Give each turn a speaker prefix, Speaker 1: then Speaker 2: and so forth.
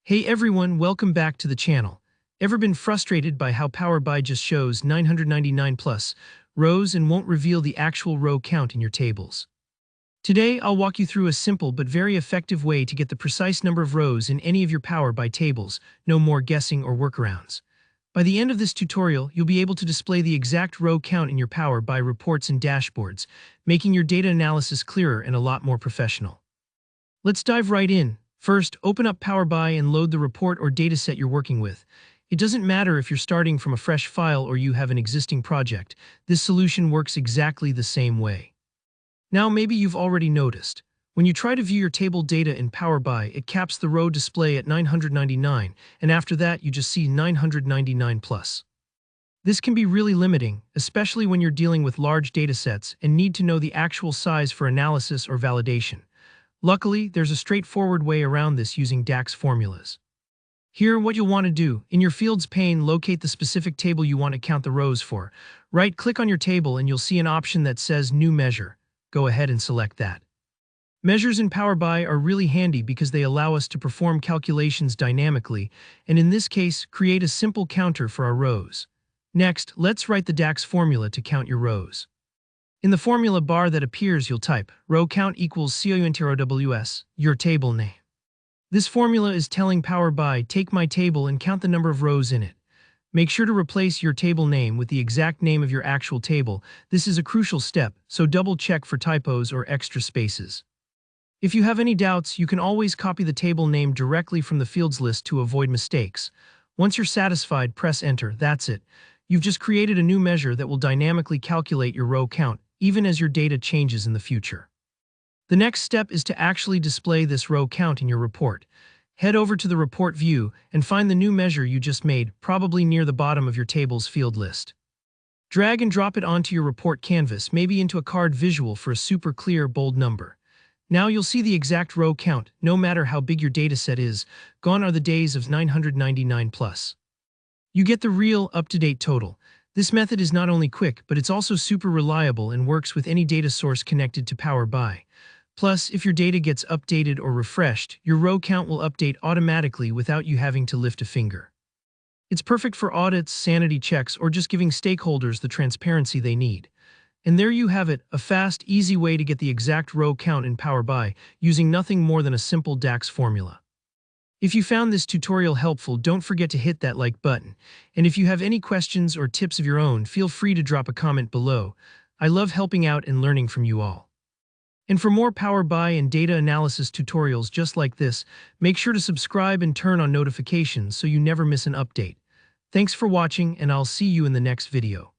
Speaker 1: Hey everyone, welcome back to the channel. Ever been frustrated by how Power BI just shows 999 plus rows and won't reveal the actual row count in your tables? Today, I'll walk you through a simple but very effective way to get the precise number of rows in any of your Power BI tables, no more guessing or workarounds. By the end of this tutorial, you'll be able to display the exact row count in your Power BI reports and dashboards, making your data analysis clearer and a lot more professional. Let's dive right in. First, open up Power BI and load the report or dataset you're working with. It doesn't matter if you're starting from a fresh file or you have an existing project. This solution works exactly the same way. Now, maybe you've already noticed. When you try to view your table data in Power BI, it caps the row display at 999, and after that, you just see 999 plus. This can be really limiting, especially when you're dealing with large datasets and need to know the actual size for analysis or validation. Luckily, there's a straightforward way around this using DAX formulas. Here, what you'll want to do, in your Fields pane, locate the specific table you want to count the rows for. Right-click on your table and you'll see an option that says New Measure. Go ahead and select that. Measures in Power BI are really handy because they allow us to perform calculations dynamically, and in this case, create a simple counter for our rows. Next, let's write the DAX formula to count your rows. In the formula bar that appears, you'll type row count equals COUNT-ROWS, your table name. This formula is telling Power BI, take my table and count the number of rows in it. Make sure to replace your table name with the exact name of your actual table. This is a crucial step, so double check for typos or extra spaces. If you have any doubts, you can always copy the table name directly from the fields list to avoid mistakes. Once you're satisfied, press enter. That's it. You've just created a new measure that will dynamically calculate your row count, even as your data changes in the future. The next step is to actually display this row count in your report. Head over to the report view and find the new measure you just made, probably near the bottom of your table's field list. Drag and drop it onto your report canvas, maybe into a card visual for a super clear, bold number. Now you'll see the exact row count, no matter how big your dataset is. Gone are the days of 999 plus. You get the real, up-to-date total. This method is not only quick, but it's also super reliable and works with any data source connected to Power BI. Plus, if your data gets updated or refreshed, your row count will update automatically without you having to lift a finger. It's perfect for audits, sanity checks, or just giving stakeholders the transparency they need. And there you have it, a fast, easy way to get the exact row count in Power BI using nothing more than a simple DAX formula. If you found this tutorial helpful, don't forget to hit that like button. And if you have any questions or tips of your own, feel free to drop a comment below. I love helping out and learning from you all. And for more Power BI and data analysis tutorials just like this, make sure to subscribe and turn on notifications so you never miss an update. Thanks for watching, and I'll see you in the next video.